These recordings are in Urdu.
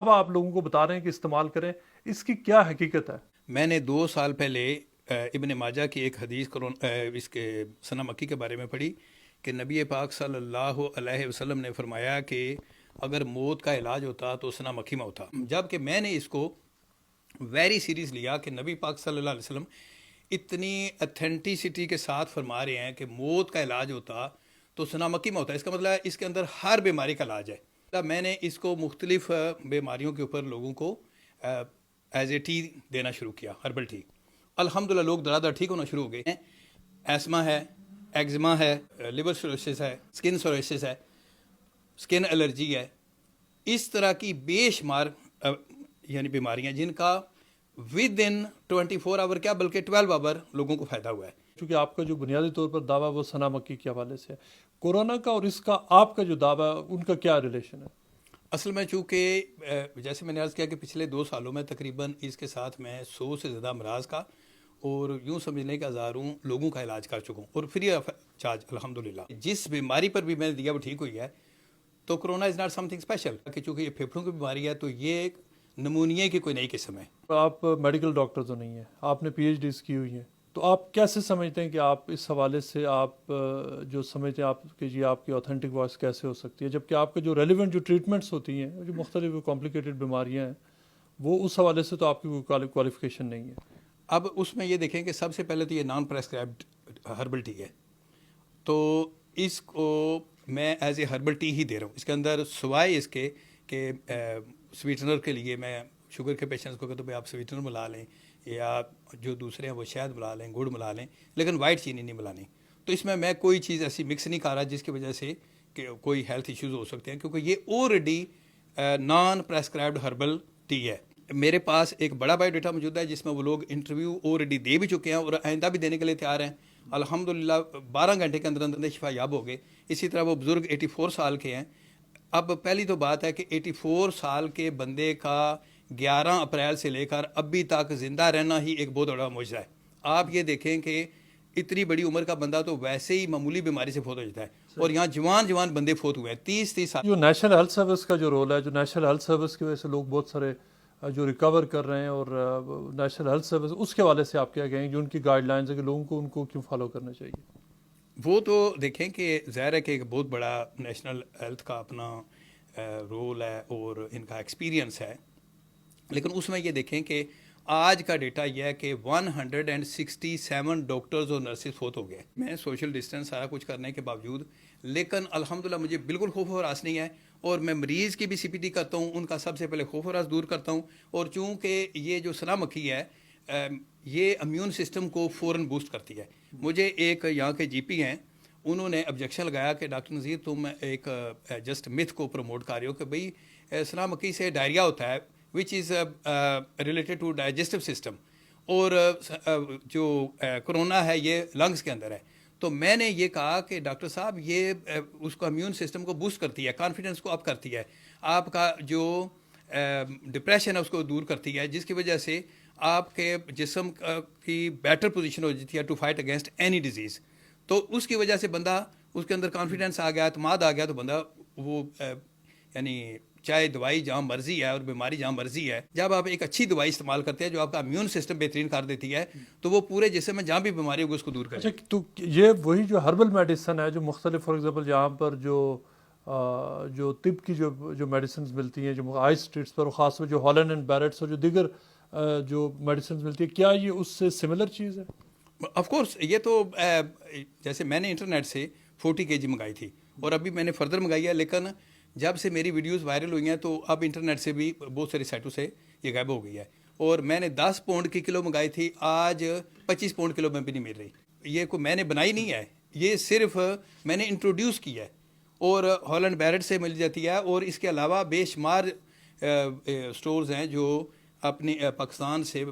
اب آپ لوگوں کو بتا رہے ہیں کہ استعمال کریں، اس کی کیا حقیقت ہے؟ میں نے 2 سال پہلے ابن ماجہ کی ایک حدیث اس کے ثنا مکی کے بارے میں پڑھی کہ نبی پاک صلی اللہ علیہ وسلم نے فرمایا کہ اگر موت کا علاج ہوتا تو ثنا مکی میں ہوتا، جب کہ میں نے اس کو ویری سیریس لیا کہ نبی پاک صلی اللہ علیہ وسلم اتنی اتھینٹیسٹی کے ساتھ فرما رہے ہیں کہ موت کا علاج ہوتا تو ثنا مکی میں ہوتا ہے، اس کا مطلب ہے اس کے اندر ہر بیماری کا علاج ہے۔ میں نے اس کو مختلف بیماریوں کے اوپر لوگوں کو ایز اے ٹی دینا شروع کیا، ہربل ٹی۔ الحمدللہ لوگ درادر ٹھیک ہونا شروع ہو گئے ہیں۔ ایسما ہے، ایگزما ہے، لیور سوریسس ہے، اسکن سوریسس ہے، اسکن الرجی ہے، اس طرح کی بے شمار یعنی بیماریاں جن کا ود ان 24 آور کیا بلکہ 12 آور لوگوں کو فائدہ ہوا ہے۔ چونکہ آپ کا جو بنیادی طور پر دعویٰ وہ ثنا مکی کے حوالے سے ہے، کورونا کا اور اس کا آپ کا جو دعویٰ ان کا کیا ریلیشن ہے؟ اصل میں چونکہ جیسے میں نے عرض کیا کہ پچھلے 2 سالوں میں تقریباً اس کے ساتھ میں 100 سے زیادہ امراض کا اور یوں سمجھنے کا ہزاروں لوگوں کا علاج کر چکا ہوں اور فری آف چارج الحمدللہ۔ جس بیماری پر بھی میں نے دیا وہ ٹھیک ہوئی ہے، تو corona is not some thing special کہ چونکہ یہ پھیپھڑوں کی بیماری ہے تو یہ ایک نمونیا کی کوئی نئی قسم ہے۔ آپ میڈیکل ڈاکٹر تو نہیں ہیں، آپ نے پی ایچ ڈیز کی ہوئی ہیں، تو آپ کیسے سمجھتے ہیں کہ آپ اس حوالے سے آپ جو سمجھتے ہیں آپ کہ جی آپ کی اوتھینٹک وائس کیسے ہو سکتی ہے، جبکہ آپ کے جو ریلیونٹ جو ٹریٹمنٹس ہوتی ہیں جو مختلف کمپلیکیٹڈ بیماریاں ہیں وہ اس حوالے سے تو آپ کی کوئی کوالیفیکیشن نہیں ہے؟ اب اس میں یہ دیکھیں کہ سب سے پہلے تو یہ نان پریسکرائبڈ ہربل ٹی ہے، تو اس کو میں ایز اے ہربل ٹی ہی دے رہا ہوں۔ اس کے اندر سوائے اس کے کہ سویٹنر کے لیے میں شوگر کے پیشنٹس کو کہتا ہوں آپ سویٹنر ملا لیں یا جو دوسرے ہیں وہ شہد ملا لیں، گڑ ملا لیں، لیکن وائٹ چینی نہیں ملانی۔ تو اس میں کوئی چیز ایسی مکس نہیں کر رہا جس کی وجہ سے کہ کوئی ہیلتھ ایشوز ہو سکتے ہیں، کیونکہ یہ آلریڈی نان پریسکرائبڈ ہربل ٹی ہے۔ میرے پاس ایک بڑا بایو ڈیٹا موجود ہے جس میں وہ لوگ انٹرویو آلریڈی دے بھی چکے ہیں اور آئندہ بھی دینے کے لیے تیار ہیں۔ الحمدللہ 12 گھنٹے کے اندر اندر شفا یاب ہو گئے۔ اسی طرح وہ بزرگ 84 سال کے ہیں۔ اب پہلی تو بات ہے کہ 84 سال کے بندے کا 11 اپریل سے لے کر ابھی تک زندہ رہنا ہی ایک بہت بڑا معجزہ ہے۔ آپ یہ دیکھیں کہ اتنی بڑی عمر کا بندہ تو ویسے ہی معمولی بیماری سے فوت ہو جاتا ہے، اور یہاں جوان بندے فوت ہوئے ہیں 30 سال۔ جو نیشنل ہیلتھ سروس کا جو رول ہے، جو نیشنل ہیلتھ سروس کی وجہ سے لوگ بہت سارے جو ریکور کر رہے ہیں، اور نیشنل ہیلتھ سروس اس کے حوالے سے آپ کیا کہیں گے جو ان کی گائیڈ لائنز ہے کہ لوگوں کو ان کو کیوں فالو کرنا چاہیے؟ وہ تو دیکھیں کہ ظاہر ہے کہ ایک بہت بڑا نیشنل ہیلتھ کا اپنا رول ہے اور ان کا ایکسپیرینس ہے، لیکن اس میں یہ دیکھیں کہ آج کا ڈیٹا یہ ہے کہ 167 ڈاکٹرز اور نرسز فوت ہو گئے۔ میں سوشل ڈسٹینس سارا کچھ کرنے کے باوجود، لیکن الحمدللہ مجھے بالکل خوف و ہراس نہیں ہے، اور میں مریض کی بھی سی پی ٹی کرتا ہوں، ان کا سب سے پہلے خوف و ہراس دور کرتا ہوں۔ اور چونکہ یہ جو ثنا مکھی ہے یہ امیون سسٹم کو فوراً بوسٹ کرتی ہے۔ مجھے ایک یہاں کے جی پی ہیں، انہوں نے آبجیکشن لگایا کہ ڈاکٹر نذیر تم ایک جسٹ متھ کو پروموٹ کر رہے ہو کہ بھئی ثنا مکھی سے ڈائریا ہوتا ہے which is related to digestive system, اور جو کرونا ہے یہ لنگس کے اندر ہے۔ تو میں نے یہ کہا کہ ڈاکٹر صاحب یہ اس کو امیون سسٹم کو بوسٹ کرتی ہے، کانفیڈنس کو اپ کرتی ہے، آپ کا جو ڈپریشن ہے اس کو دور کرتی ہے، جس کی وجہ سے آپ کے جسم کی بیٹر پوزیشن ہو جاتی ہے to fight against any disease. تو اس کی وجہ سے بندہ اس کے اندر کانفیڈنس آ گیا، اعتماد آ گیا، تو بندہ وہ یعنی چاہے دوائی جہاں مرضی ہے اور بیماری جہاں مرضی ہے، جب آپ ایک اچھی دوائی استعمال کرتے ہیں جو آپ کا امیون سسٹم بہترین کر دیتی ہے تو وہ پورے جسم میں جہاں بھی بیماری ہوگی اس کو دور کرے۔ اچھا، تو یہ وہی جو ہربل میڈیسن ہے جو مختلف، فار ایگزامپل یہاں پر جو طب کی جو میڈیسنز ملتی ہیں جو آئی اسٹریٹس پر، خاص طور جو ہالینڈ اینڈ بیرٹس اور جو دیگر جو میڈیسنز ملتی ہے، کیا یہ اس سے سملر چیز ہے؟ آف کورس یہ تو جیسے میں نے انٹرنیٹ سے 40 kg منگائی تھی اور ابھی میں نے فردر منگائی ہے، لیکن جب سے میری ویڈیوز وائرل ہوئی ہیں تو اب انٹرنیٹ سے بھی بہت ساری سائٹوں سے یہ غائب ہو گئی ہے، اور میں نے 10 پاؤنڈ کی کلو منگائی تھی، آج 25 پاؤنڈ کلو میں بھی نہیں مل رہی۔ یہ کوئی میں نے بنائی نہیں ہے، یہ صرف میں نے انٹروڈیوس کی ہے، اور ہالینڈ بیرٹ سے مل جاتی ہے، اور اس کے علاوہ بے شمار سٹورز ہیں جو اپنی پاکستان سے،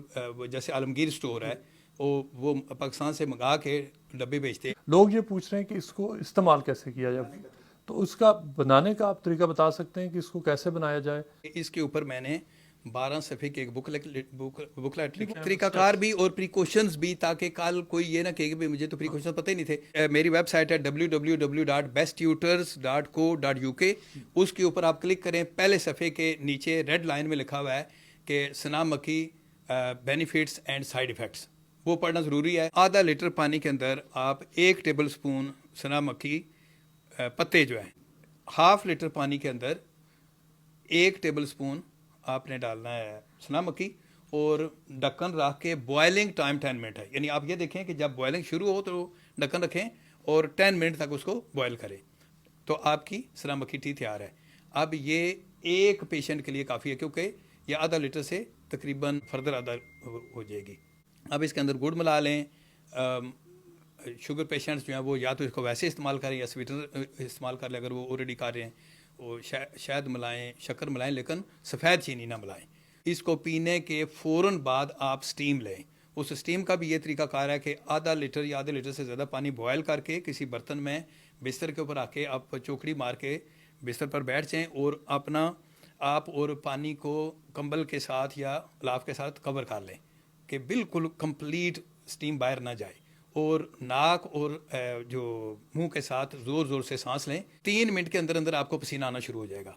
جیسے عالمگیر سٹور ہے وہ پاکستان سے منگا کے ڈبے بیچتے ہیں۔ لوگ یہ پوچھ رہے ہیں کہ اس کو استعمال کیسے کیا جائے، تو اس کا بنانے کا آپ طریقہ بتا سکتے ہیں کہ اس کو کیسے بنایا جائے؟ اس کے اوپر میں نے 12 صفحے کی ایک بکلیٹ طریقہ کار بھی اور پریکاشنز بھی، تاکہ کل کوئی یہ نہ کہے کہ مجھے تو پریکاشن پتہ ہی نہیں تھے. میری ویب سائٹ ہے www.besttutors.co.uk. اس کے اوپر آپ کلک کریں، پہلے صفحے کے نیچے ریڈ لائن میں لکھا ہوا ہے کہ سنا مکھی بینیفٹس اینڈ سائیڈ ایفیکٹس، وہ پڑھنا ضروری ہے. آدھا لیٹر پانی کے اندر آپ 1 ٹیبل سپون سنا مکھی پتے جو ہیں، ہاف لیٹر پانی کے اندر 1 ٹیبل سپون آپ نے ڈالنا ہے سنا مکھی، اور ڈھکن رکھ کے بوائلنگ ٹائم 10 منٹ ہے. یعنی آپ یہ دیکھیں کہ جب بوائلنگ شروع ہو تو ڈھکن رکھیں اور 10 منٹ تک اس کو بوائل کریں، تو آپ کی سنا مکھی ٹی تیار ہے. اب یہ ایک پیشنٹ کے لیے کافی ہے، کیونکہ یہ آدھا لیٹر سے تقریباً فردر آدھا ہو جائے گی. اب اس کے اندر گڑ ملا لیں. شوگر پیشنٹس جو ہیں وہ یا تو اس کو ویسے استعمال کریں یا سویٹنر استعمال کر لیں اگر وہ اوریڈی کر رہے ہیں. وہ شہد ملائیں، شکر ملائیں، لیکن سفید چینی نہ ملائیں. اس کو پینے کے فوراً بعد آپ سٹیم لیں. اس سٹیم کا بھی یہ طریقہ کار ہے کہ آدھا لیٹر یا آدھے لیٹر سے زیادہ پانی بوائل کر کے کسی برتن میں بستر کے اوپر آ کے آپ چوکڑی مار کے بستر پر بیٹھ جائیں، اور اپنا آپ اور پانی کو کمبل کے ساتھ یا لاف کے ساتھ کور کر لیں کہ بالکل کمپلیٹ سٹیم باہر نہ جائے، اور ناک اور جو منہ کے ساتھ زور زور سے سانس لیں. 3 منٹ کے اندر اندر آپ کو پسینہ آنا شروع ہو جائے گا.